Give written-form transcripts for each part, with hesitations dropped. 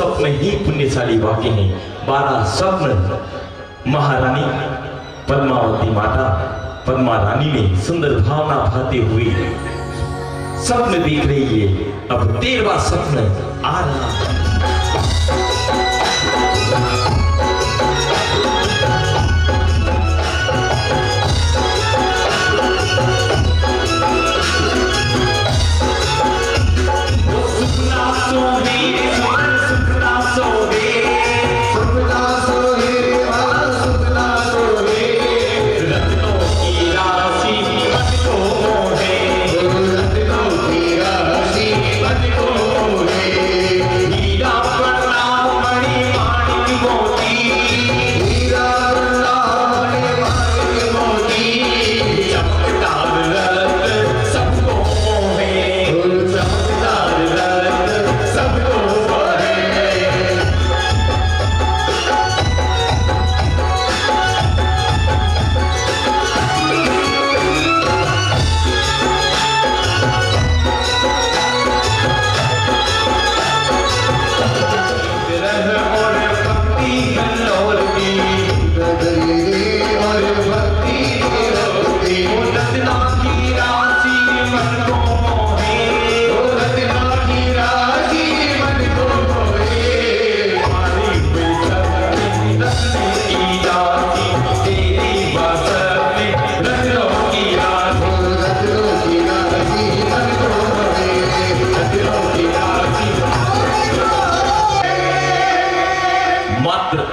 स्वप्न ही पुण्यशाली वाक्य हैं। 12 स्वप्न महारानी पद्मावती माता पद्मा रानी ने सुंदर भावना भाते हुए स्वप्न देख रही है। अब 13वां स्वप्न आ रहा।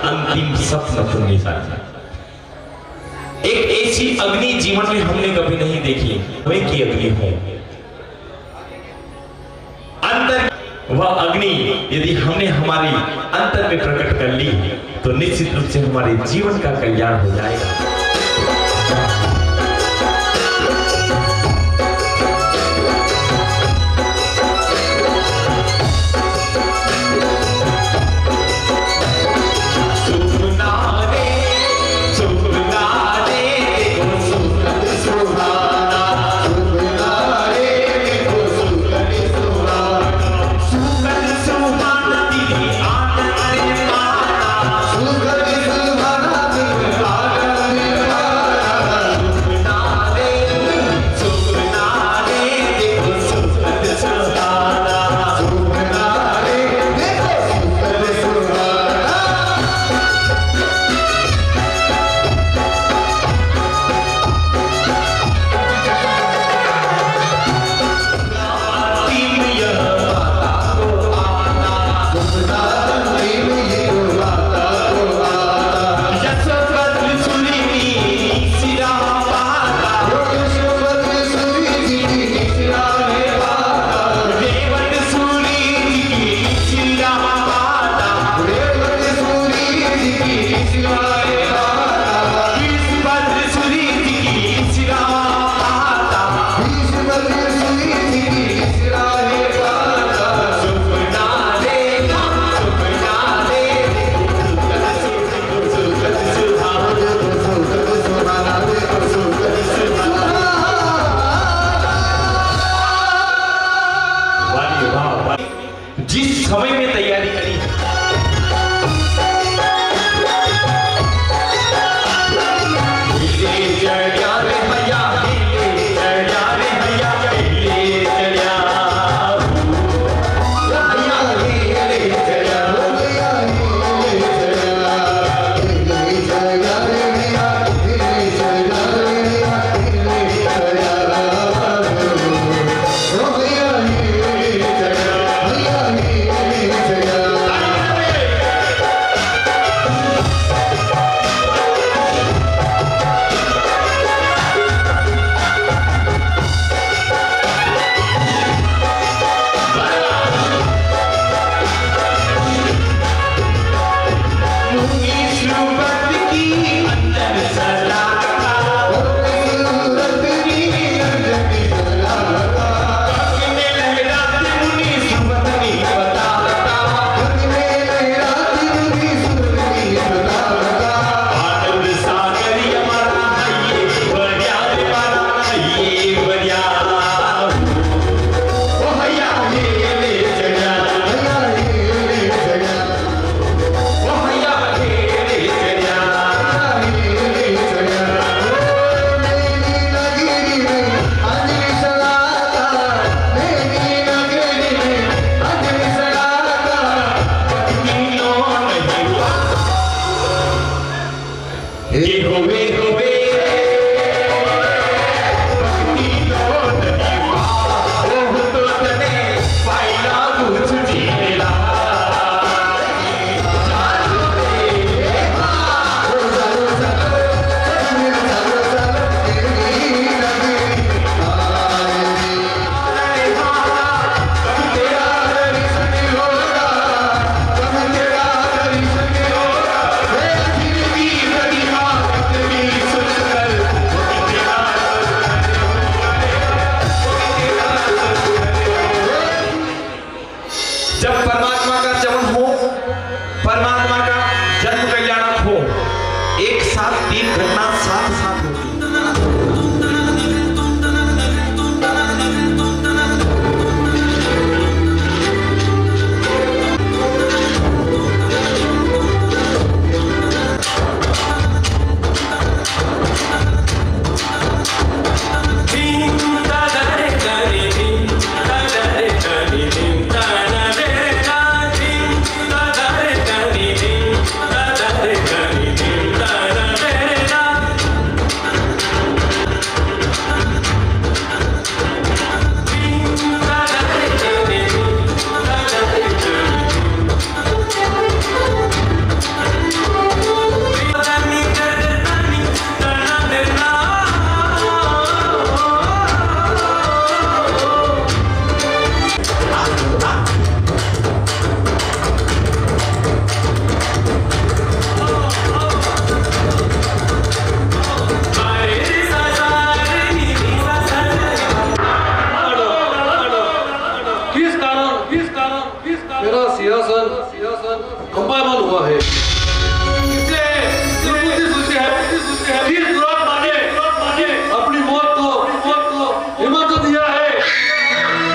अंतिम स्वप्न पुण्यशाली। एक ऐसी अग्नि जीवन में हमने कभी नहीं देखी, वह की अग्नि हो अंतर। वह अग्नि यदि हमने हमारे अंतर में प्रकट कर ली तो निश्चित रूप से हमारे जीवन का कल्याण हो जाएगा। ये होवे होवे कंपायमान हुआ है। इससे अपनी मौत को हिम्मत दिया है।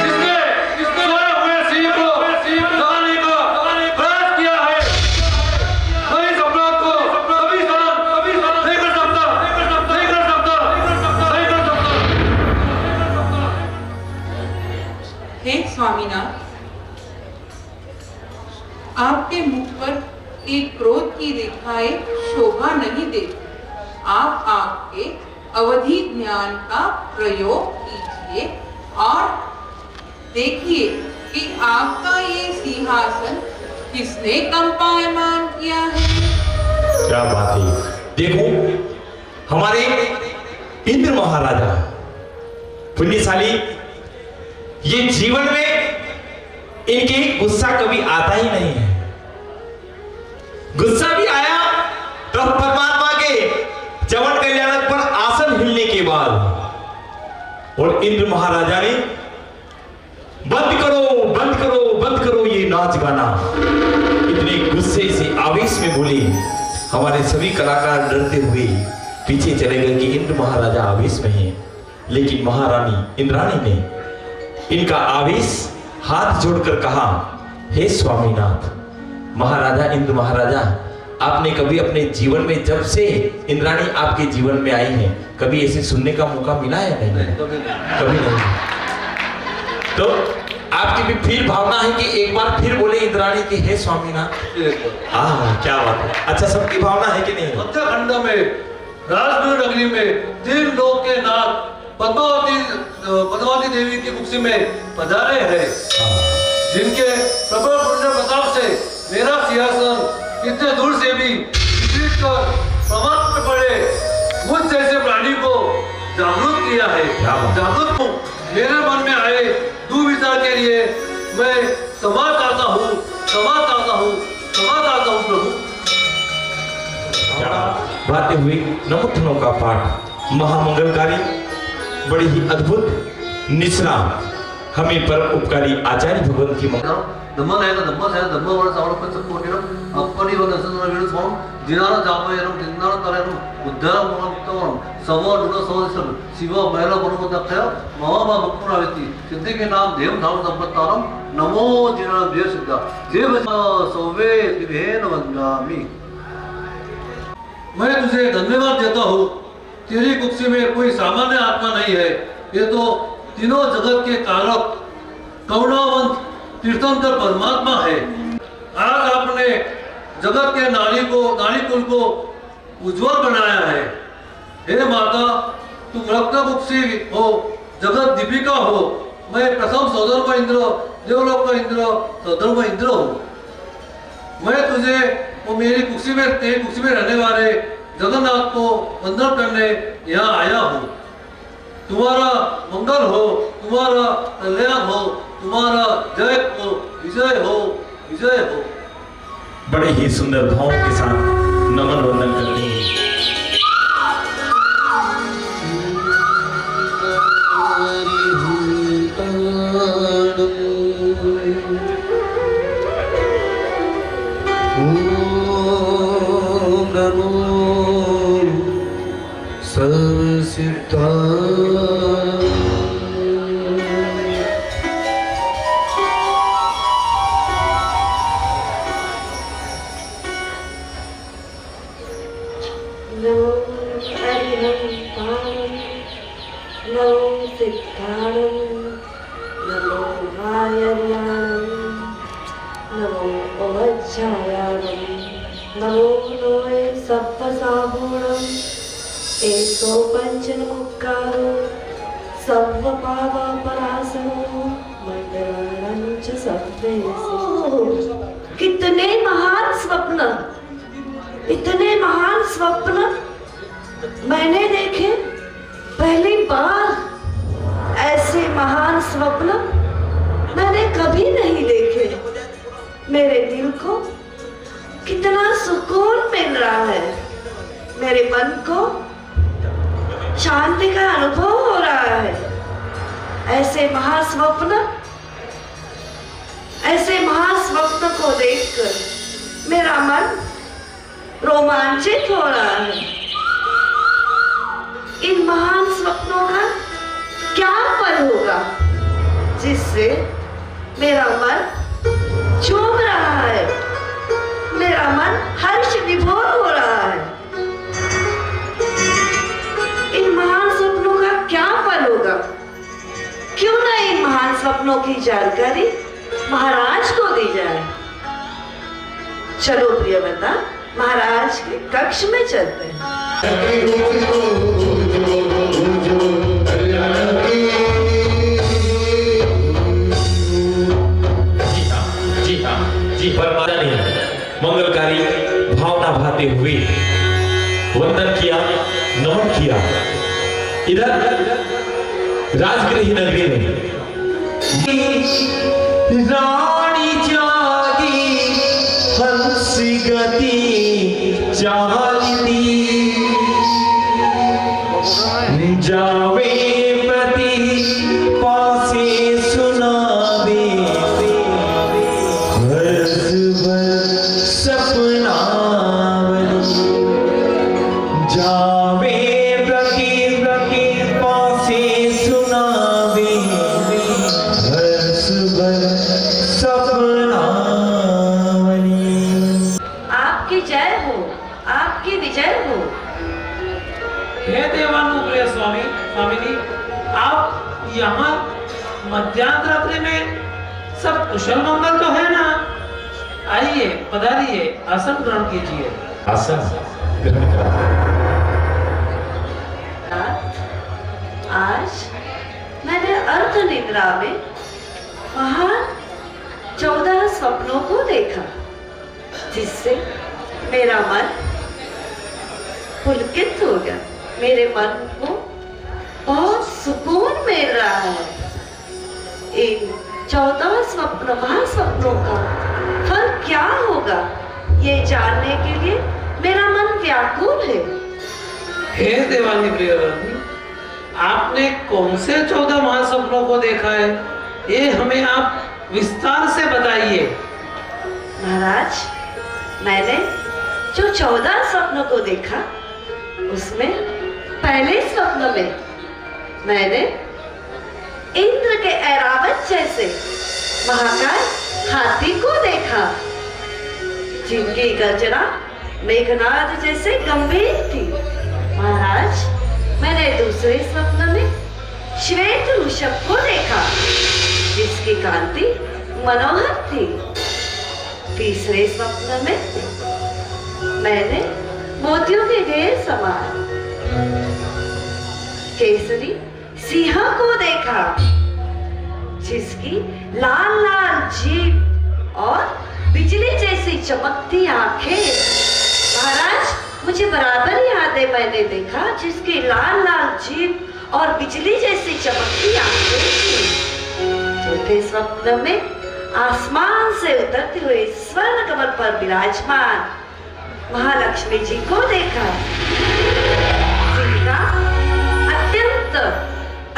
इसने हुए सिंह को जगाने का प्रयास किया है। मैं इस अपराध को कभी सहन नहीं कर सकता। हे स्वामीनाथ, आपके मुख पर एक क्रोध की रेखाएं शोभा नहीं देती। आप आपके अवधि ज्ञान का प्रयोग कीजिए और देखिए कि आपका ये सिंहासन किसने कंपायमान किया है। क्या बात है। देखो हमारे इंद्र महाराजा पुण्यशाली, ये जीवन में इनके गुस्सा कभी आता ही नहीं है। गुस्सा भी आया तो परमात्मा के चवन कल्याणक पर आसन हिलने के बाद, और इंद्र महाराजा ने बंद करो बंद करो बंद करो ये नाच गाना, इतने गुस्से से आवेश में बोले। हमारे सभी कलाकार डरते हुए पीछे चले गए कि इंद्र महाराजा आवेश में हैं। लेकिन महारानी इंद्राणी ने इनका आवेश हाथ जोड़कर कहा, हे स्वामीनाथ, महाराजा इंद्र महाराजा, आपने कभी अपने जीवन में, जब से इंद्राणी आपके जीवन में आई है, कभी ऐसे सुनने का मौका मिला है? नहीं, कभी नहीं। तो आपकी भी फिर भावना है कि एक बार फिर बोले इंद्राणी कि हे स्वामीनाथ। क्या बात है। अच्छा, सबकी भावना है कि नहीं? उत्तराखंड में राजगुरु नगरी में 3 लोक के नाथ पद्मावती देवी की कुक्षी में पधारे हैं, जिनके प्रबल पुण्य प्रताप से मेरा सिंहासन इतने दूर से भी विचलित कर समाप्त पड़े मुझ जैसे प्राणी को जागरूक किया है। जागरूक हूँ। मेरे मन में आए दुविचार के लिए मैं क्षमा चाहता हूँ प्रभु। बातें हुई नमोत्थनों का पाठ महामंगलकारी, बड़ी ही अद्भुत निचला हमें परम उपकारी आचार्य भगवान की नमो मैं तुझे धन्यवाद देता हूँ। तेरी कुक्षी में कोई सामान्य आत्मा नहीं है, ये तो तीनों जगत के कारक करुणावंत तीर्थंकर परमात्मा है। आज आपने जगत के नारी कुल को उज्जवल बनाया है। हे माता, तुम रत्नमुक्षी हो, जगत दीपिका हो। मैं प्रथम सौधर्म इंद्र, देवलोक इंद्र, सौधर्म इंद्र हूँ। मैं तुझे और मेरी कुर्सी में रहने वाले जगन्नाथ को वंदन करने यहाँ आया हूँ। तुम्हारा मंगल हो, तुम्हारा कल्याण हो, तुम्हारा जय हो, विजय हो, विजय हो। बड़े ही सुंदर भाव के साथ नमन वंदन करते हैं। कितने महान स्वप्न, इतने महान स्वप्न मैंने देखे। पहली बार ऐसे महान स्वप्न मैंने कभी नहीं देखे। मेरे दिल को कितना सुकून मिल रहा है, मेरे मन को शांति का अनुभव हो रहा है। ऐसे महास्वप्न को देखकर मेरा मन रोमांचित हो रहा है। इन महान स्वप्नों का क्या फल होगा जिससे मेरा मन झूम रहा है, मेरा मन हर्ष विभोर हो रहा है। इन महान स्वप्नों का क्या फल होगा? क्यों ना इन महान स्वप्नों की जानकारी महाराज को दी जाए। चलो प्रियव्रता, महाराज के कक्ष में चलते हैं। जी परमात्मा ने मंगलकारी भावना भाते हुए वंदन किया, नमन किया। इधर राजगृह नगरी में रानी जागी हंस गति चालती जावे पति पासे सुनावे हर्ष भर सपनावली जावे प्रति पासे सुनावे हर्ष भर सपनावली। आपकी जय हो, आपकी विजय हो। हे देवानुग्रह स्वामी, स्वामिनी, आप यहाँ मध्यान्ह रात्रि में सब कुशल मंगल तो है ना? आइए, पधारिए, आसन ग्रहण कीजिए। आसन ग्रहण करा। आज मैंने अर्ध निद्रा में महान 14 स्वप्नों को देखा, जिससे मेरा मन पुलकित हो गया। मेरे मन को बहुत सुकून मिल रहा है। इन 14 स्वप्न महास्वप्नों का फल क्या होगा, ये जानने के लिए मेरा मन व्याकुल है। हे देवानी प्रियव्रती, आपने कौन से 14 महास्वप्नों को देखा है? ये हमें आप विस्तार से बताइए। महाराज, मैंने जो 14 स्वप्नों को देखा, उसमें पहले स्वप्न में मैंने इंद्र के ऐरावत जैसे महाकाय हाथी को देखा, जिनकी गर्जना मेघनाद जैसे गंभीर थी। महाराज, मैंने दूसरे स्वप्न में श्वेत ऋषभ को देखा, जिसकी कांति मनोहर थी। तीसरे स्वप्न में मैंने मोतियों के ढेर समान। केसरी सिंह को देखा, जिसकी लाल लाल जीभ और बिजली जैसी चमकती आंखें। महाराज, मुझे बराबर याद है, मैंने देखा जिसकी लाल लाल जीभ और बिजली जैसी चमकती आंखें थी। चौथे स्वप्न में आसमान से उतरते हुए स्वर्ण कमल पर विराजमान महालक्ष्मी जी को देखा। जिनका अत्यंत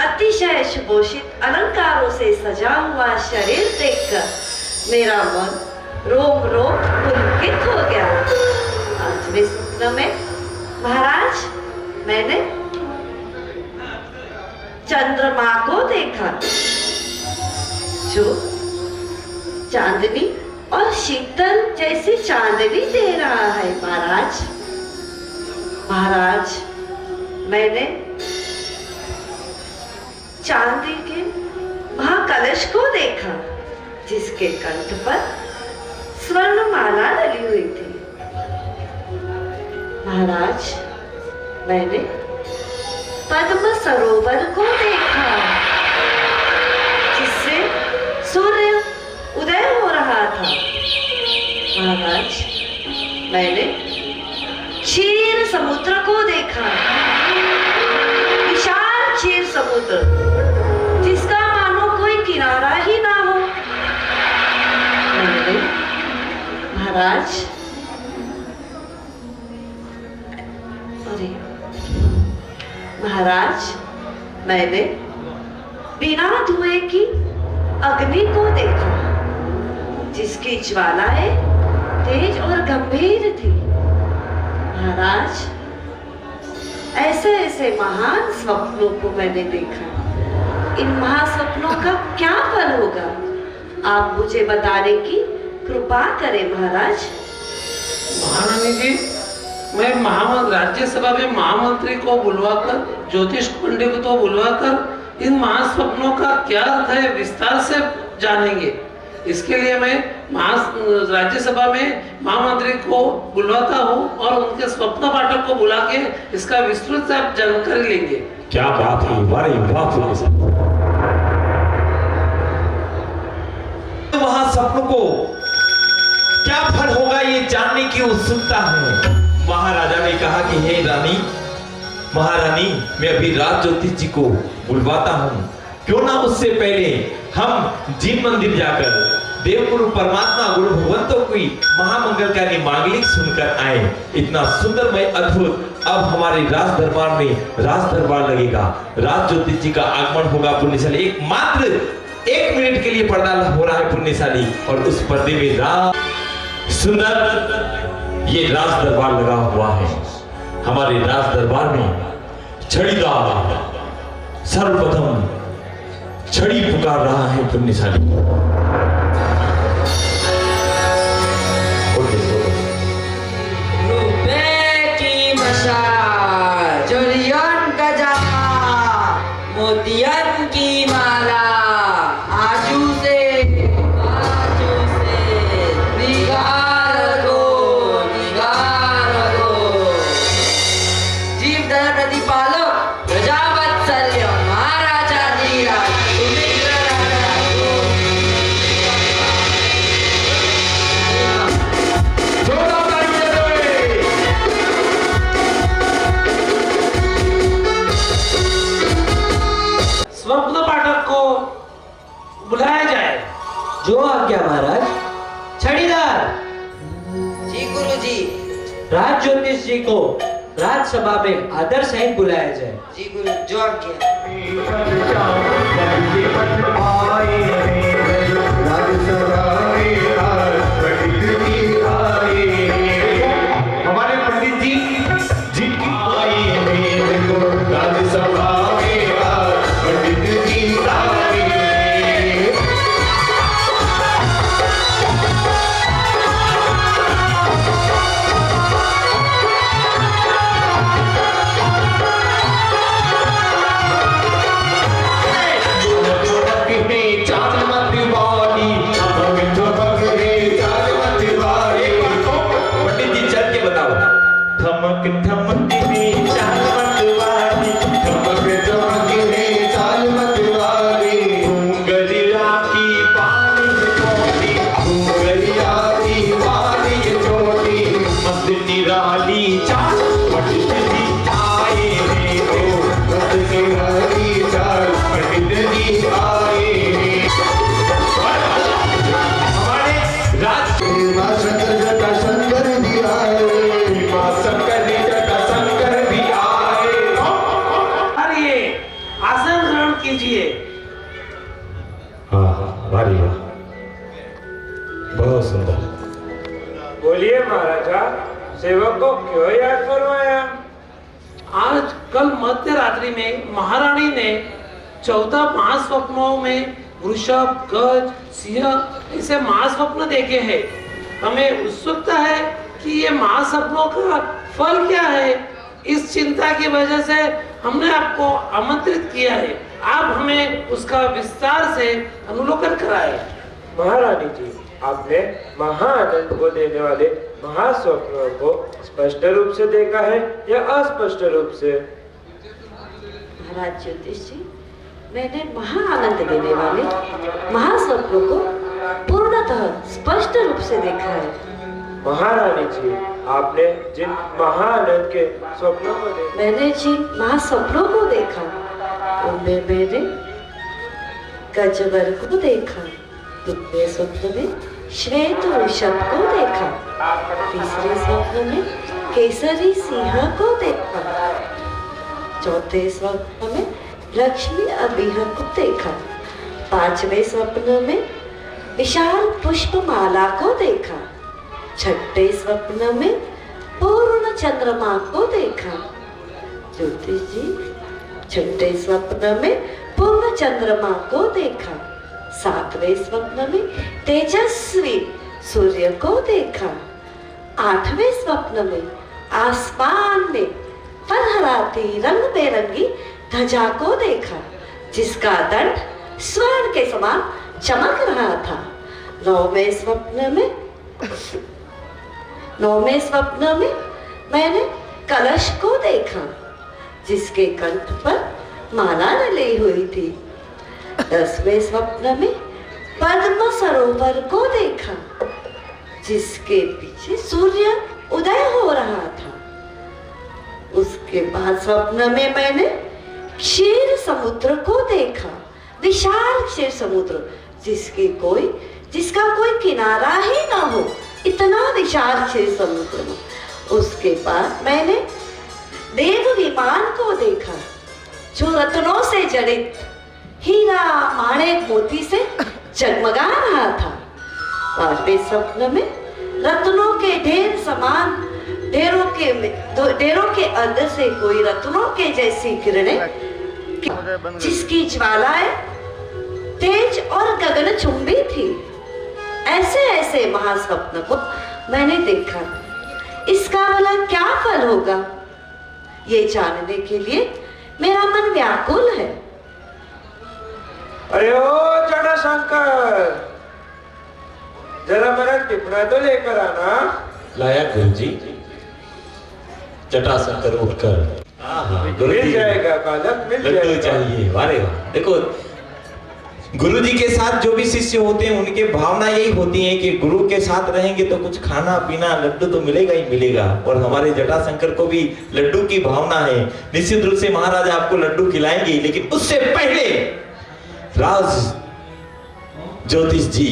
अतिशय सुभूषित अलंकारों से सजा हुआ शरीर देखकर मेरा मन रोम रोम पुलकित हो गया। पांचवें स्वप्न में महाराज, मैंने चंद्रमा को देखा, जो चांदनी और शीतल जैसी चांदनी दे रहा है। महाराज, मैंने चांदी के महाकलश को देखा, जिसके कंठ पर स्वर्ण माला डली हुई थी। महाराज, मैंने पद्म सरोवर को देखा, जिससे सूर्य उदय हो रहा था। महाराज, मैंने क्षीर समुद्र को देखा, विशाल क्षीर समुद्र, जिसका मानो कोई किनारा ही ना हो। मैंने महाराज, अरे महाराज, मैंने बिना धुएं की अग्नि को देखा, जिसकी ज्वालाएं तेज और गंभीर थी। महाराज, ऐसे ऐसे महान स्वप्नों को मैंने देखा। इन महास्वप्नों का क्या फल होगा, आप मुझे बताने की कृपा करें महाराज। महारानी जी, मैं राज्यसभा में महामंत्री को बुलवाकर, ज्योतिष पंडित को बुलवाकर इन महास्वप्नों का क्या अर्थ है विस्तार से जानेंगे। इसके लिए मैं राज्यसभा में महामंत्री को बुलवाता हूँ और उनके स्वप्न पाठक को बुला के इसका विस्तृत से आप जानकारी लेंगे। क्या बात है, महास्वप्न को क्या फल होगा ये जानने की उत्सुकता है। महाराजा ने कहा कि हे रानी, महारानी, मैं अभी राज ज्योतिष जी को बुलवाता हूँ, क्यों ना उससे पहले हम जिन मंदिर जाकर देवगुरु परमात्मा गुरु भगवंतों की महामंगलकारी मांगलिक सुनकर आए। इतना सुंदरमय अद्भुत अब हमारे राज दरबार में राज दरबार लगेगा। राज ज्योतिष जी का आगमन होगा पुण्यशाली। एक मात्र 1 मिनट के लिए पर्दा हो रहा है पुण्यशाली, और उस पर्दे में राज सुंदर ये राज दरबार लगा हुआ है। हमारे राज दरबार में छड़ीदार सर्वप्रथम छड़ी पुकार रहा है पुण्यशाली। मोतियन की माला आजू से निगार दो जीव धन प्रतिपालक प्रजा वत्सल्य महाराजा धीराज स्वप्न पाठक को बुलाया जाए। जो आज्ञा महाराज। छड़ीदार जी गुरुजी। राज ज्योतिष जी को राज्यसभा में आदर सहित बुलाया जाए। जी गुरु, जो आज्ञा। हमारे पंडित जी जिनकी राज्यसभा थमक थमक ने चाल मतवाली, थमक थमक ने चाल मतवाली, घूंगरिया की पानी चोटी, घूंगरिया की पानी चोटी, मस्त निराली चाल पंडित जी आए रे तो, मस्त निराली चाल पंडित जी आए रे। हमारे राज माँ शंकर जटा शंकर भी आए, माँ शंकर ने जटा शंकर भी आए। अरे आसन ग्रहण कीजिए। हाँ वाह बहुत सुंदर। बोलिए महाराजा, सेवक को क्यों याद फरमाया? आज कल मध्य रात्रि में महारानी ने 14 महास्वप्नों में वृषभ, गज, सिंह ऐसे महास्वप्न देखे हैं। हमें उत्सुकता है कि ये महास्वप्नों का फल क्या है। इस चिंता की वजह से हमने आपको आमंत्रित किया है। आप हमें उसका विस्तार से अवलोकन कराएं। महारानी जी, आपने महाआनंद को देने वाले महास्वप्नों को स्पष्ट रूप से देखा है या अस्पष्ट रूप से? महाराज ज्योतिष जी, मैंने महाआनंद देने वाले महास्वप्नों को पूर्णतः स्पष्ट रूप से देखा है। महारानी जी, आपने जिन महाआनंद के स्वप्नों को देखा, मैंने जिन महास्वप्नों को देखा उनमें मैंने गजवर को देखा, दूसरे स्वप्न में श्वेत वृषभ को देखा, तीसरे स्वप्न में केसरी सिंह को देखा, चौथे स्वप्न में लक्ष्मी अबिह को देखा, पांचवें स्वप्न में विशाल पुष्पमाला को देखा, छठे स्वप्न में पूर्ण चंद्रमा को देखा। ज्योतिष जी, छठे स्वप्न में पूर्ण चंद्रमा को देखा, सातवें स्वप्न में तेजस्वी सूर्य को देखा, आठवें स्वप्न में आसमान में फलहराती रंग बेरंगी ध्वजा को देखा, जिसका दंड स्वर्ण के समान चमक रहा था। नौवें स्वप्न में मैंने कलश को देखा, जिसके कंठ पर माला डली हुई थी। 10वें स्वप्न में पद्म सरोवर को देखा, जिसके पीछे सूर्य उदय हो रहा था। उसके बाद स्वप्न में मैंने क्षीर समुद्र को देखा, विशाल क्षीर समुद्र जिसका कोई किनारा ही ना हो, इतना विशाल क्षीर समुद्र। उसके बाद मैंने देव विमान को देखा, जो रत्नों से जड़ित हीरा माणिक मोती से जगमगा रहा था। 5वें स्वप्न में रत्नों के ढेर समान ढेरों के अंदर से कोई रत्नों के जैसी किरणें, जिसकी ज्वालाएं तेज और गगनचुंबी थी। ऐसे ऐसे महास्वप्न को मैंने देखा। इसका भला क्या फल होगा, ये जानने के लिए मेरा मन व्याकुल है। अरे ओ जटाशंकर, जरा मेरा टिपना तो लेकर आना। लाया गुरुजी। जटाशंकर उठकर मिल जाएगा बालक, मिल लड्डू जाएगा। चाहिए। वारे वाह। देखो गुरुजी के साथ जो भी शिष्य होते हैं उनके भावना यही होती है कि गुरु के साथ रहेंगे तो कुछ खाना पीना लड्डू तो मिलेगा ही मिलेगा। और हमारे जटाशंकर को भी लड्डू की भावना है। निश्चित रूप से महाराज आपको लड्डू खिलाएंगे, लेकिन उससे पहले राज ज्योतिष जी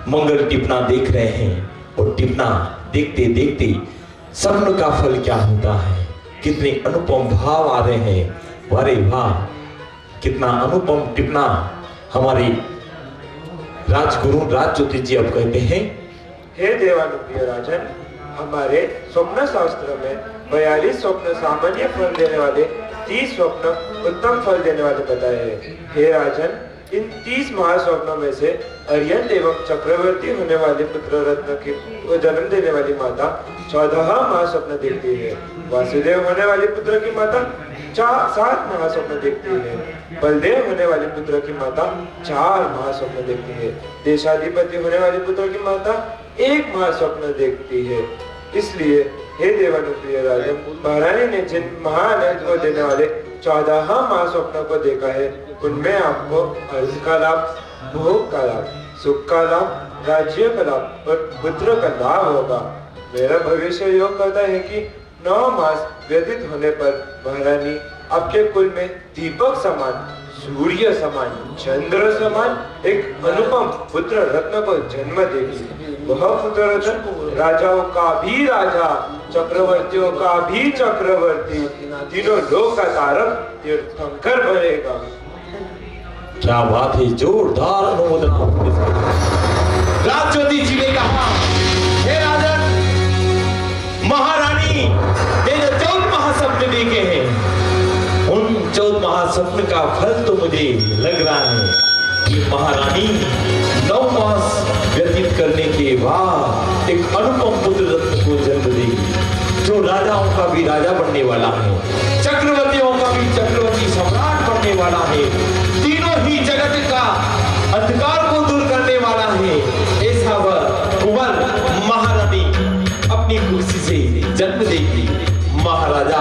मंगल टिपना देख रहे हैं। और टिपना देखते देखते स्वप्न का फल क्या होता है, कितने अनुपम भाव आ रहे हैं। वारे वाह, कितना अनुपम टिपना हमारे राजगुरु राज ज्योतिष जी अब कहते हैं। हे देवानुप्रिय राजन, हमारे स्वप्न शास्त्र में 42 स्वप्न सामान्य फल देने वाले, 30 स्वप्न उत्तम फल देने वाले बताए हैं। हे राजन, इन 30 महास्वप्नों में से अरियंत एवं चक्रवर्ती होने वाले पुत्र रत्न को जन्म देने वाली माता 14 महास्वप्न देखती है। वासुदेव होने वाले पुत्र की माता 7 महास्वप्न देखती है। बलदेव होने वाले पुत्र की माता 4 महास्वप्न देखती है। देशाधिपति होने वाले पुत्र की माता 1 महास्वप्न देखती है। इसलिए हे देवानुप्रिय राजन, महारानी ने जिन महाआनंद को देने वाले 14 महास्वप्नों को देखा है, उनमें आपको अर्थ का लाभ, भोग का लाभ, सुख का लाभ, राज्य का लाभ और पुत्र का लाभ होगा। मेरा भविष्य योग करता है कि 9 मास व्यतीत होने पर महारानी आपके कुल में दीपक समान, सूर्य समान, चंद्र समान एक अनुपम पुत्र रत्न को जन्म देगी। वह पुत्र रत्न राजाओं का भी राजा, चक्रवर्तियों का भी चक्रवर्ती, तीनों लोक का तारक तीर्थंकर बनेगा। क्या बात है, जोरदार अनुमोदना। राजज्योति जी ने कहा, हे राजन, महारानी ने जो 14 महासपने देखे हैं, उन 14 महासपने का फल तो मुझे लग रहा है कि महारानी 9 मास व्यतीत करने के बाद एक अनुपम पुत्र रत्न को जन्म देगी, जो राजाओं का भी राजा बनने वाला है, चक्रवर्तियों का भी चक्रवर्ती सम्राट बनने वाला है, तीनों ही जगत का अंधकार को दूर करने वाला है। ऐसा वह कुंवर महारानी अपनी कुर्सी से जन्म देगी। महाराजा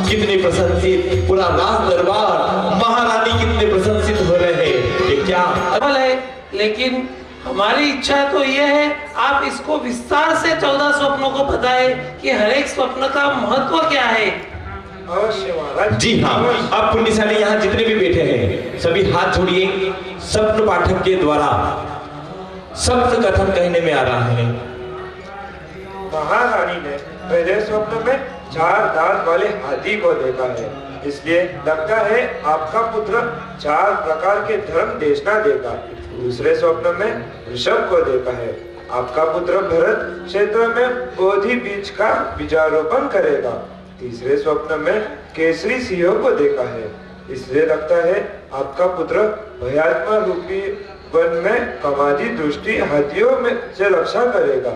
कितने प्रशंसित, पूरा राज दरबार महारानी कितने प्रशंसित हो रहे हैं। ये क्या अमल है, लेकिन हमारी इच्छा तो यह है आप इसको विस्तार से 14 स्वप्नों को बताएं कि हर एक स्वप्न का महत्व क्या है। अवश्य महाराज। जी हाँ, आप पुण्यशाली यहाँ जितने भी बैठे हैं सभी हाथ जोड़िए। स्वप्न पाठक के द्वारा स्वप्न कथन कहने में आ रहा है। महारानी ने पहले स्वप्न में 4 दांत वाले हाथी को देखा है, इसलिए लगता है आपका पुत्र 4 प्रकार के धर्म देशना देगा। दूसरे स्वप्न में ऋषभ को देखा है, आपका पुत्र भरत क्षेत्र में बोधि बीज का बीजारोपण करेगा। तीसरे स्वप्न में केसरी सिंह को देखा है, इसलिए लगता है आपका पुत्र भयात्मा रूपी वन में कमादी दृष्टि हाथियों में से रक्षा करेगा।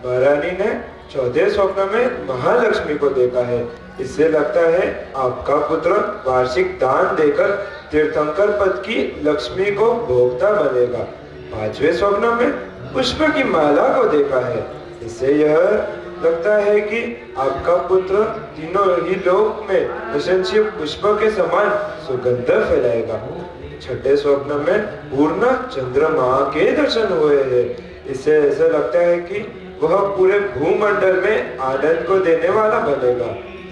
महारानी ने 4थे स्वप्न में महालक्ष्मी को देखा है, इससे लगता है आपका पुत्र वार्षिक दान देकर तीर्थंकर पद की लक्ष्मी को भोक्ता बनेगा। 5वें स्वप्न में पुष्प की माला को देखा है, इससे यह लगता है कि आपका पुत्र तीनों ही लोक में प्रशंसीय पुष्प के समान सुगंध फैलाएगा। 6ठे स्वप्न में पूर्ण चंद्रमा के दर्शन हुए हैं, इससे ऐसा लगता है कि वह पूरे भूमंडल में आनंद को देने वाला बनेगा।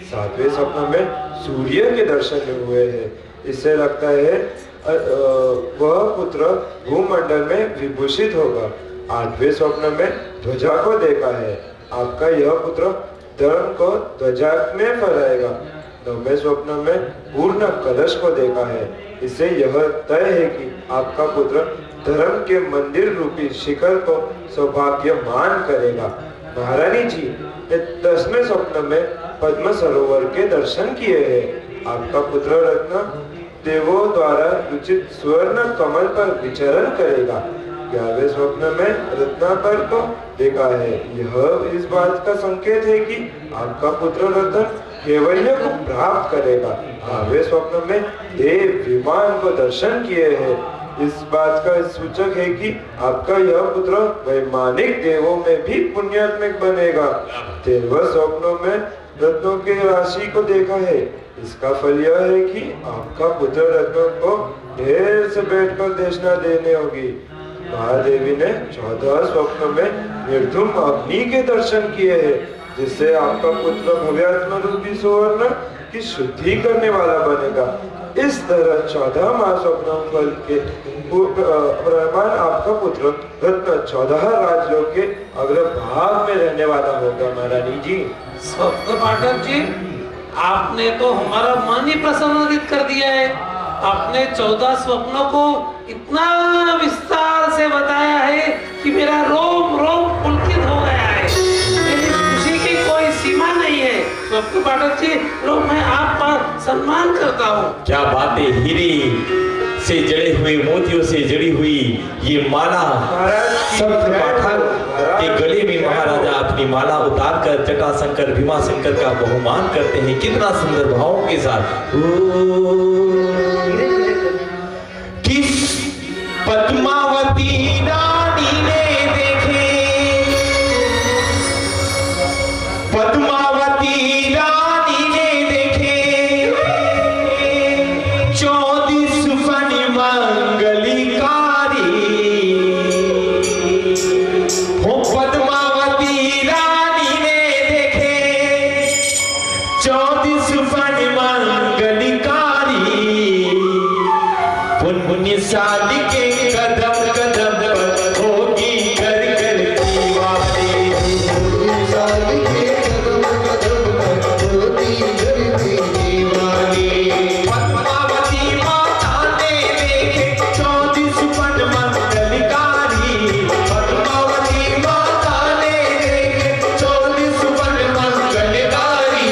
7वें स्वप्न में सूर्य के दर्शन हुए हैं, इससे लगता है वह पुत्र भूमंडल में विभूषित होगा। 8वें स्वप्न में ध्वजा को देखा है, आपका यह पुत्र धर्म को ध्वजा में फहराएगा। 9वें स्वप्न में पूर्ण कलश को देखा है, इससे यह तय है कि आपका पुत्र धर्म के मंदिर रूपी शिखर को सौभाग्यमान करेगा। महारानी जी ने 10वें स्वप्न में पद्म सरोवर के दर्शन किए हैं, आपका पुत्र रत्न देवों द्वारा रुचित स्वर्ण कमल पर विचरण करेगा। 11वें स्वप्न में रत्नाकर को देखा है, यह इस बात का संकेत है कि आपका पुत्र रत्न कैवल्य को प्राप्त करेगा। 12वें स्वप्न में देव विमान को दर्शन किए हैं, इस बात का सूचक है कि आपका यह पुत्र वैमानिक देवों में भी पुण्यात्मक बनेगा। 13वें स्वप्नों में रत्नों की राशि को देखा है, इसका फल यह है कि आपका पुत्र रत्नों को ढेर से बैठकर देशना देने होगी। महादेवी ने 14 स्वप्न में निर्धूम अग्नि के दर्शन किए हैं, जिससे आपका पुत्र भव्यात्म रूपी सुवर्ण की शुद्धि करने वाला बनेगा। इस तरह 14 महास्वप्न फल के प्रमाण आपका पुत्र रत्न 14 राजलोक के अग्रभाग में रहने वाला होगा। महारानी जी, स्वप्न पाठक जी, आपने तो हमारा मन ही प्रसन्नित कर दिया है। आपने 14 स्वप्नों को इतना विस्तार से बताया है कि मेरा रोम रोम पुलकित हो गया है। मेरी खुशी की कोई सीमा नहीं है। स्वप्न पाठक जी, लो मैं आपका सम्मान करता हूँ। क्या बातें, हीरे से जड़े हुए, मोतियों से जड़ी हुई ये माला स्वप्न पाठक के गले में महाराजा अपनी माला उतार कर जटाशंकर भीमाशंकर का बहुमान करते हैं। कितना सुंदर भावों के साथ। किस पद्मावती रानी ने देखे, पद्मावती 14 फण मंगलकारी, पुण्यशाली के कदम कदम पर होगी घर घर दीवारी। पुण्यशाली के कदम कदम पर होगी घर घर दीवारी। पद्मावती माता ने देखे 14 फण मंगलकारी, पद्मावती माता ने देखे 14 फण मंगलकारी,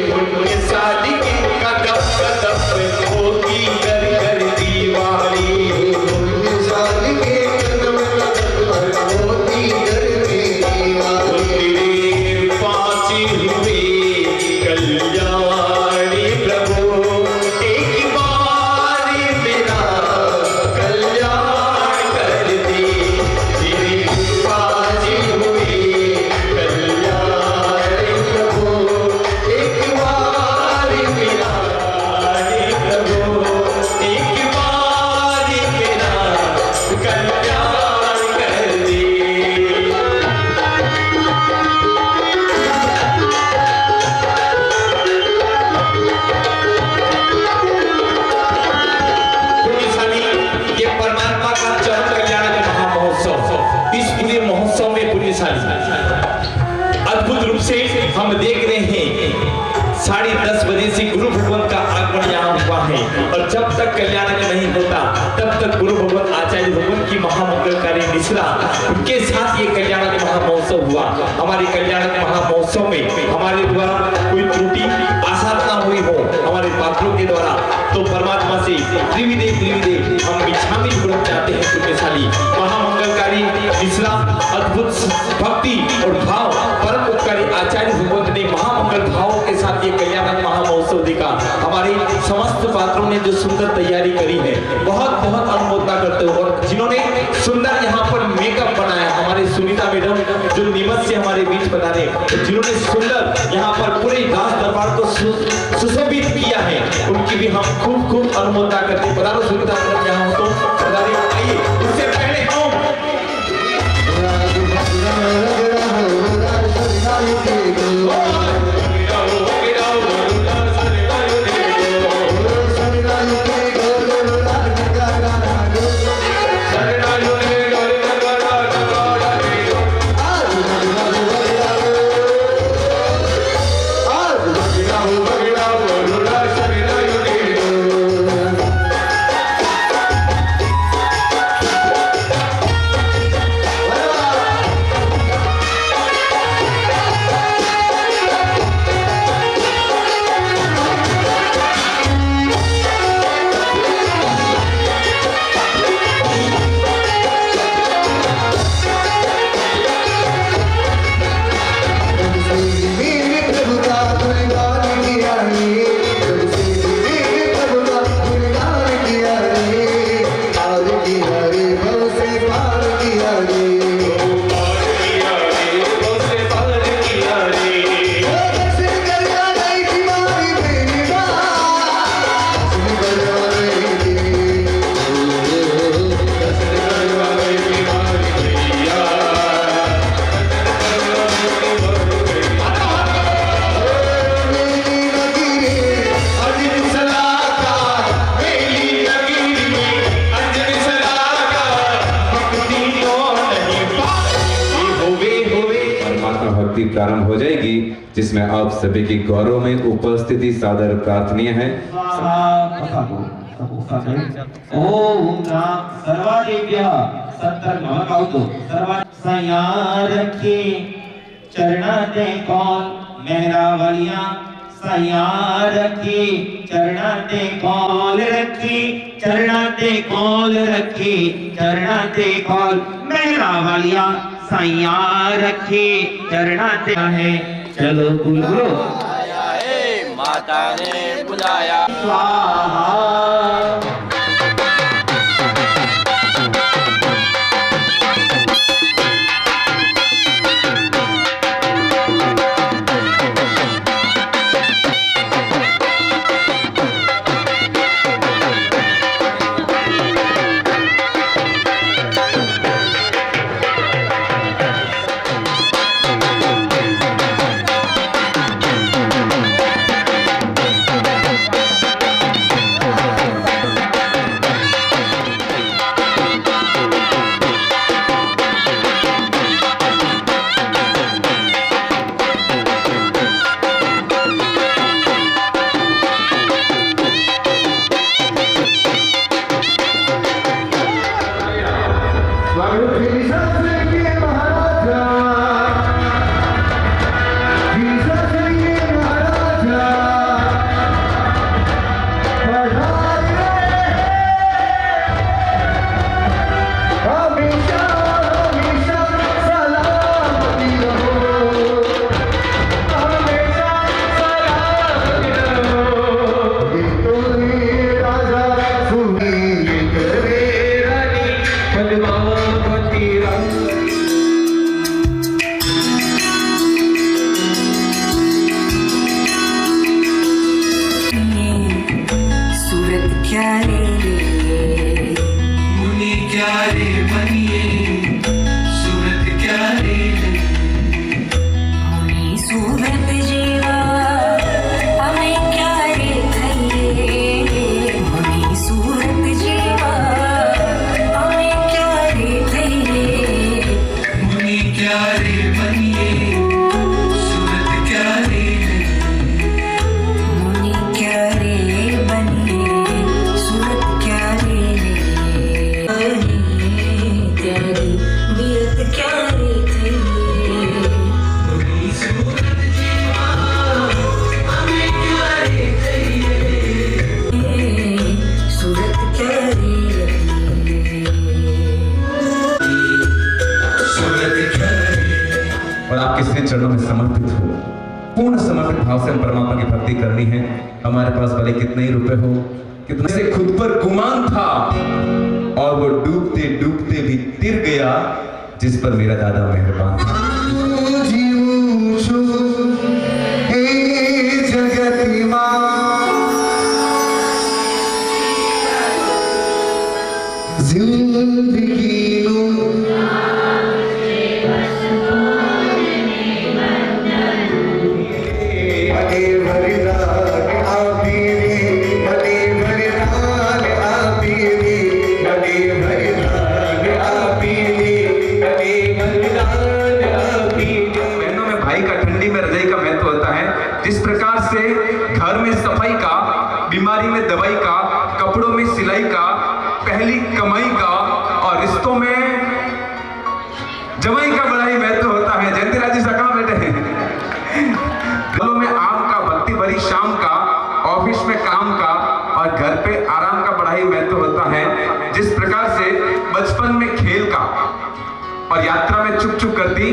पुण्यशाली के कदम कदम पर होगी घर घर दीवारी। पुण्यशाली के कदम कदम पर होगी घर घर दीवारी। पाँच हुए कल्याणी प्रभु, एक बार मेरा कल्याण कर दे। तेरे पाँच हुए कल्याणी प्रभु, एक बार मेरा प्रभु, एक बार मेरा कल्याण कर दे। पुण्यशाली, ये परमात्मा का चरण कल्याण का महामहोत्सव, इस पूरे महोत्सव में पुण्यशाली अद्भुत रूप से हम देख रहे हैं 10:30 बजे से गुरु भगवान का आगमन यहाँ हुआ है, और जब तक कल्याण नहीं होता तब तक गुरु भगवान आचार्य भगवान की महामंगलकारी निश्रा उनके साथ ये कल्याण का महामहोत्सव हुआ। हमारे कल्याण के महामहोत्सव में हमारे द्वारा कोई त्रुटि आसाधना हुई हो हमारे पात्रों के द्वारा, तो परमात्मा से त्रिविधे हम मिच्छामी गुरु चाहते हैं। पुण्यशाली महामंगलकारी निश्रा अद्भुत भक्ति और भाव परम उपकारी आचार्य भगवत ने महामंगल भावों के साथ ये कल्याण महामहोत्सव देखा। हमारे समस्त पात्रों ने जो सुंदर तैयारी करी है, बहुत बहुत अनुमोदना करते हो, और जिन्होंने सुंदर यहाँ पर मेकअप बनाया, हमारे सुनीता मैडम जो नीमच से हमारे बीच बता रहे, जिन्होंने सुंदर यहाँ पर पूरे दास दरबार को सुशोभित किया है, उनकी भी हम खूब खूब अनुमोदना करते हैं। पधारो सुनीता मैडम, यहाँ हो तो पधारिए। आइए, उससे पहले प्रारंभ हो जाएगी, जिसमें आप सभी की गौरव में उपस्थिति सादर प्रार्थनीय है। ओम नमः सर्वादेव्यः सत्तरगावतो सयार की चरणा दे कौन मेरा वलिया, सयार की चरणा दे कौन रखी, चरणा दे कौन रखी, चरणा दे कौन मेरा वलिया, सैया रखी चरणा दे है। चलो गुरु माता ने बुलाया स्वाहा। भक्ति करनी है। हमारे पास भले कितने ही रुपए हो, कितने से खुद पर गुमान था, और वो डूबते डूबते भी तिर गया जिस पर मेरा दादा मेहरबान था। जिस प्रकार से घर में सफाई का, बीमारी में दवाई का, कपड़ों में सिलाई का, पहली कमाई का और रिश्तों में जवाई का बड़ा ही महत्व होता है। जयंती राजी सा कहाँ बैठे हैं? गलों में आम का, भक्ति भरी शाम का, ऑफिस में काम का और घर पे आराम का बड़ा ही महत्व होता है। जिस प्रकार से बचपन में खेल का और यात्रा में चुप चुप करती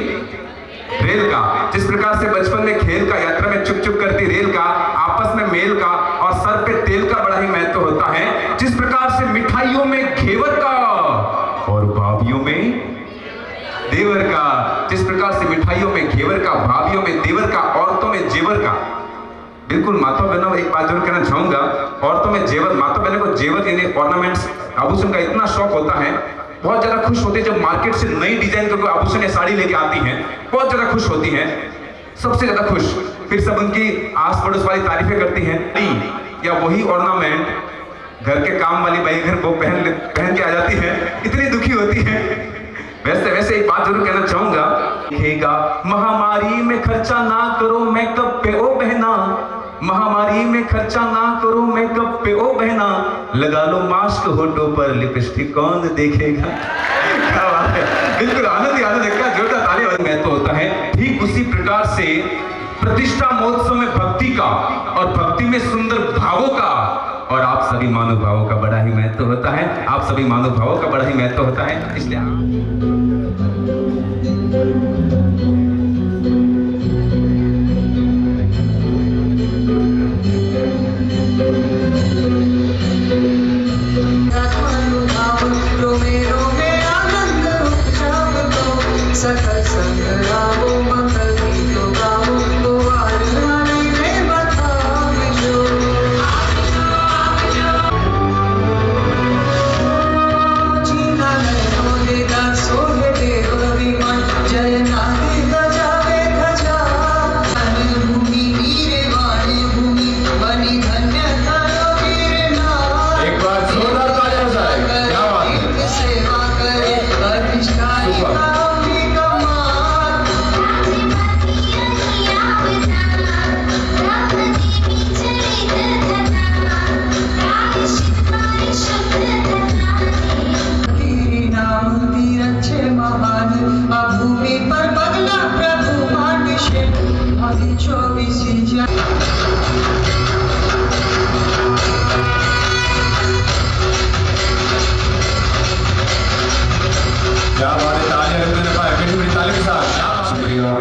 रेल का, जिस प्रकार से बचपन में खेल का, यात्रा में चुप चुप करती रेल का, आपस में मेल का और सर पे तेल का बड़ा ही महत्व होता है। जिस प्रकार से मिठाइयों में घेवर का और भाभियों में देवर का, जिस प्रकार से मिठाइयों में घेवर का, भाभियों में देवर का, औरतों में जेवर का। बिल्कुल माता बहनों, एक बात जरूर कहना चाहूंगा, औरतों में जेवर, माता बहनों को जेवर यानी ऑर्नामेंट्स, आभूषण का इतना शौक होता है, बहुत ज्यादा खुश होती है जब मार्केट से नई डिजाइन का कोई आभूषण या साड़ी लेके आती हैं, बहुत ज्यादा खुश होती हैं, सबसे ज्यादा खुश। फिर सब उनकी आस पड़ोस वाली तारीफें करती हैं, या वही ऑर्नामेंट घर के काम वाली भाई घर वो पहन के आ जाती है, इतनी दुखी होती है। वैसे एक बात जरूर कहना चाहूंगा, लिखेगा महामारी में खर्चा ना करो मेकअप पे ओ बहना, महामारी में खर्चा ना करो मेकअप पे ओ बहना, लगा लो मास्क होठों पर लिपस्टिक कौन देखेगा। क्या बात है, बिल्कुल आनंद ही आनंद है, क्या जोरदार ताली वाली महत्व होता है। ठीक उसी प्रकार से प्रतिष्ठा महोत्सव में भक्ति का और भक्ति में सुंदर भावों का और आप सभी महानुभावों का बड़ा ही महत्व होता है। आप सभी महानुभावों का बड़ा ही महत्व होता है, इसलिए सकल संग्रामो मंगल गीतो गाओ, तो वाणी में बताओ जो जीना नैनो देगा सोहे देव विमान, जय नागे गजावे गजा, भूमि वीरे वाणी भूमि बनी धन्य करो वीरना। एक बार जोरदार तालियां बजाएं, क्या बात है। सेवा करे अधिष्ठानी भूमि पर बगला प्रभु मानुष्य अभी 24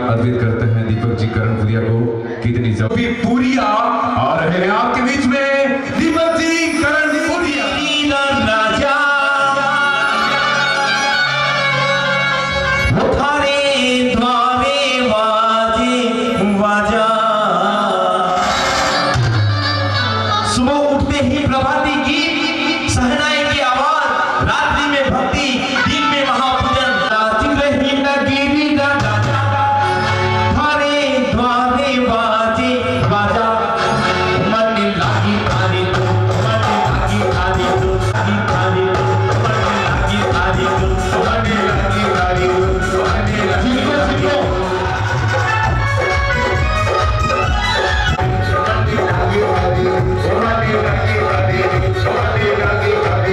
अर्पित करते हैं दीपक जी करणपुरिया को। कितनी जबी पूरिया आ रहे हैं आपके बीच में, दीपक जी करणपुरिया। राजा थारे द्वारे बाजे बाजा, सुबह उठते ही प्रभाती गीत, सहनाई की आवाज, रात्रि में भक्ति, दिन में महापूजन, Hare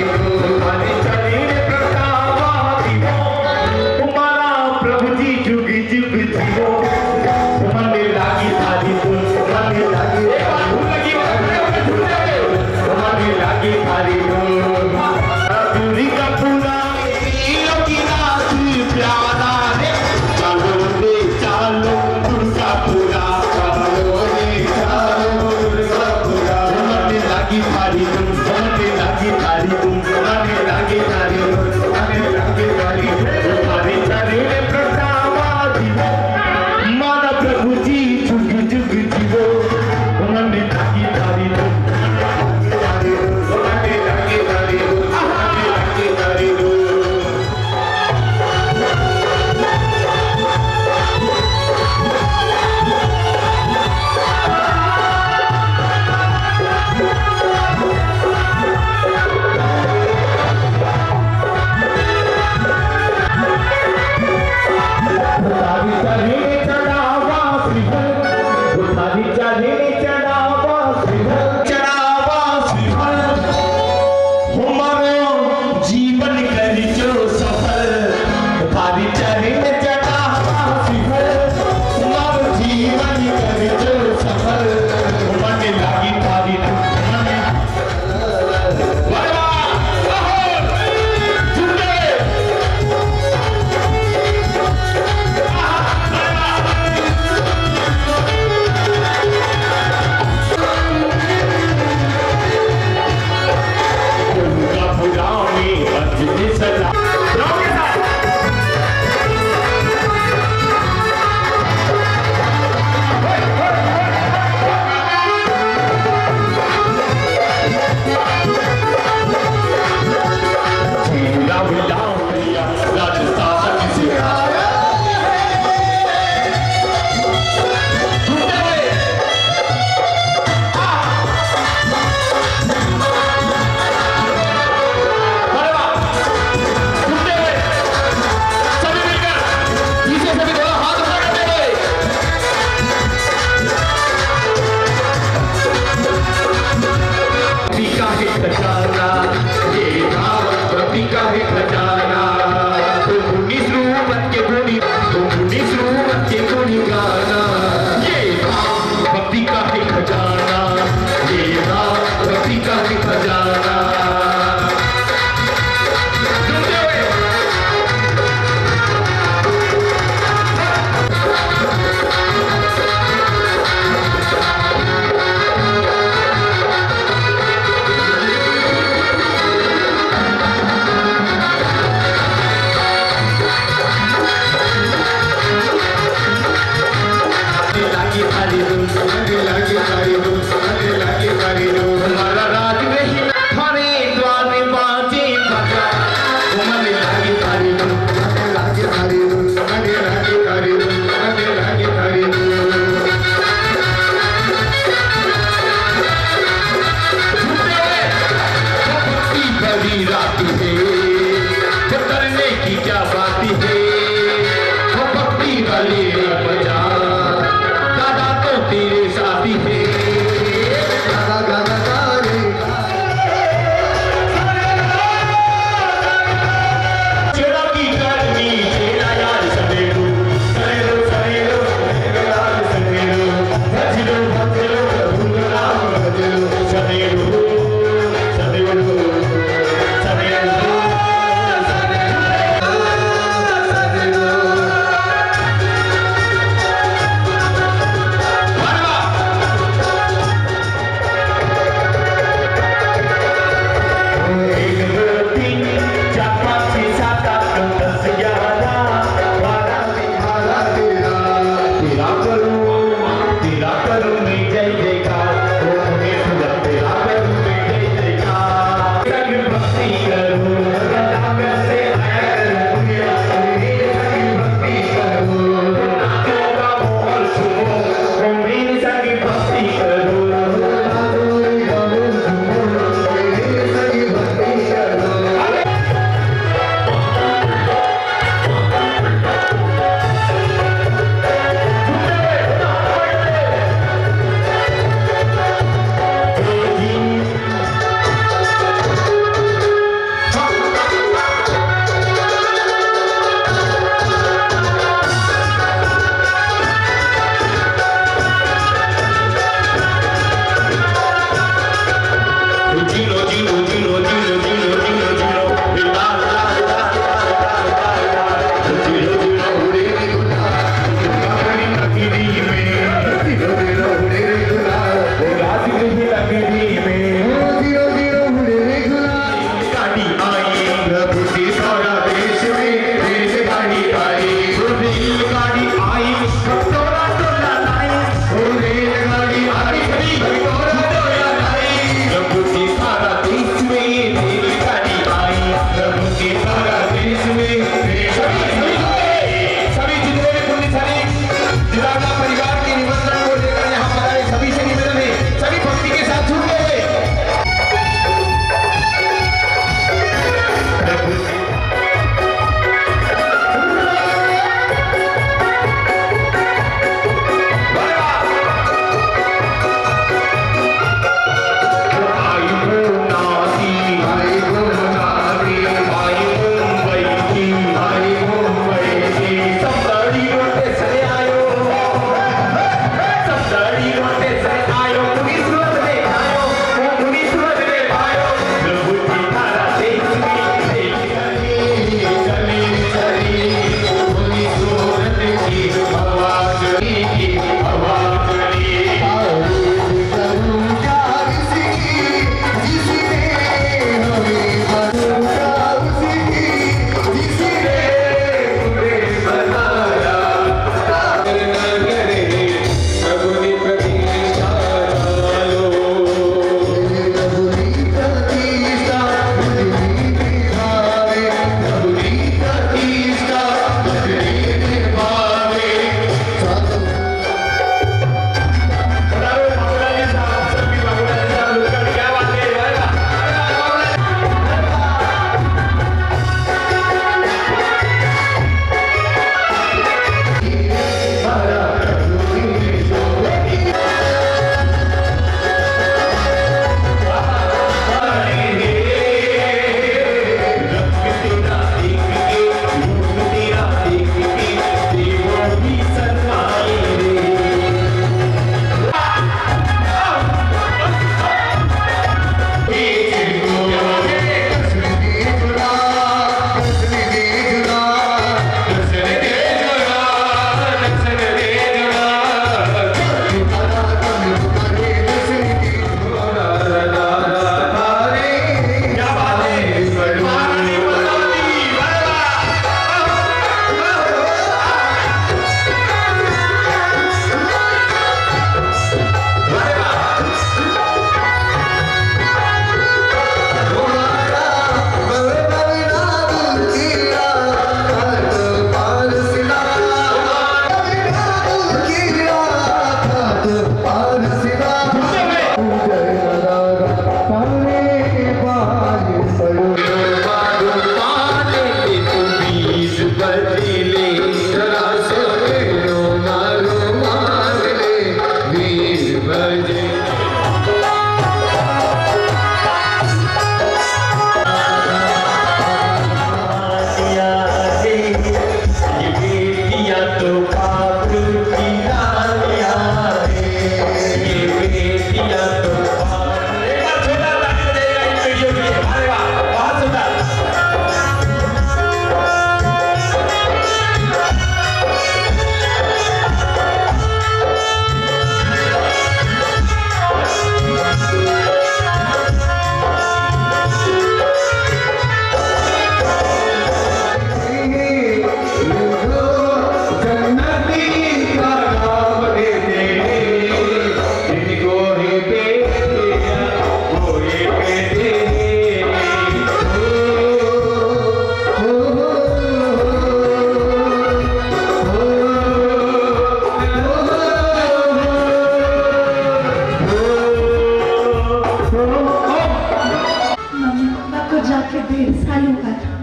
आखिर 1.5 साल हुआ था,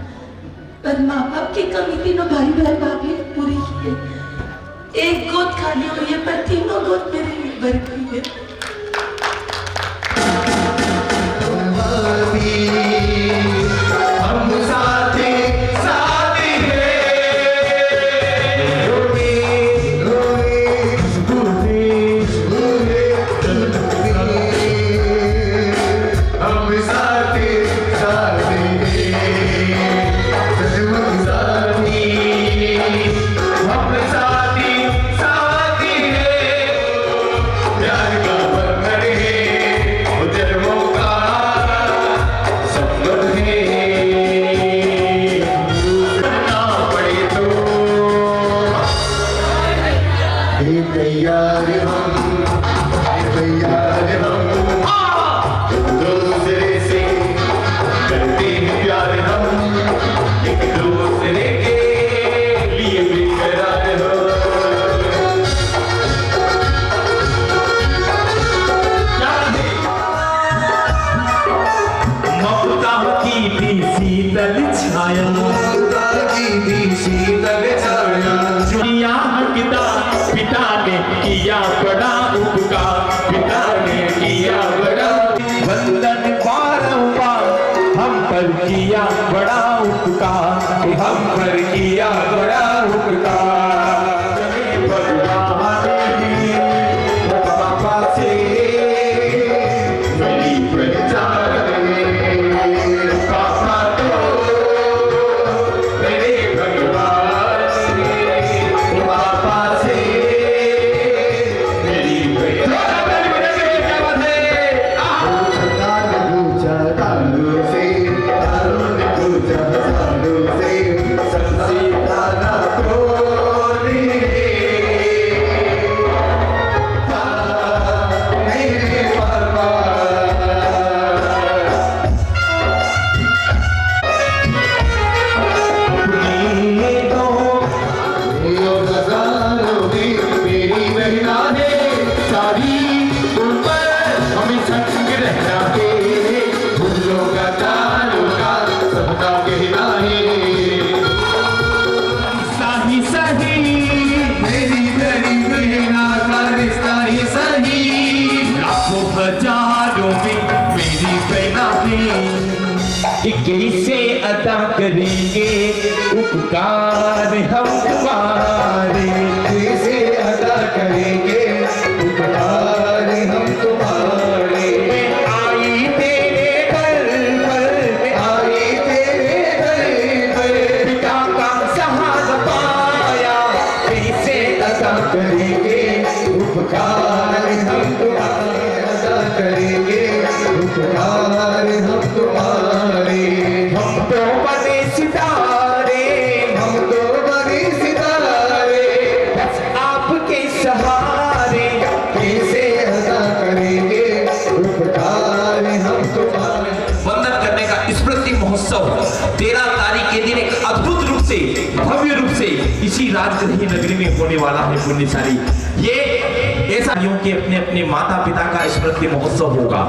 पर माँ बाप की कमी तीनों भाई बहन भाभी ने पूरी की है। एक गोद खाली हुई है, पर तीनों गोद मेरे लिए भरी हुई है। हम साथी साथी हम साथी साथी हम साथी साथी प्यार का बंधन है, जन्मों का संबंध है। ना पड़े तो तैयार हम दूसरे से करते हैं प्यार, हम एक दूसरे के लिए बेकरार हो। ममता की भी शीतल छाया, दुनिया पिता पिता ने किया बड़ा उपकार, पिता ने किया बड़ा वंदन बारंबार, हम पर किया बड़ा उपकार, हम पर किया बड़ा उपकार। पापा से बड़ी पहचान पापा तो मेरे भगवान, पापा से मेरी कैसे अदा करेंगे उपकार हम तुम्हारे, कैसे अदा करेंगे उपकार हम तुम्हारे। आई तेरे घर पर, आई तेरे घर पर पिता का सहारा पाया, कैसे अदा करेंगे उपकार हम तुम्हारे, अदा करेंगे उपकार हम तुम्हारे। हम तो बने सितारे, हम तो बने सितारे बस आपके सहारे, कैसे अदा करेंगे उपकार हम तुम्हारे। वंदन करने का स्मृति महोत्सव 13 तारीख के दिन एक अद्भुत रूप से, भव्य रूप से इसी राजगृह नगरी में होने वाला है पुण्यशाली। ये ऐसा के अपने अपने माता पिता का स्मृति महोत्सव होगा।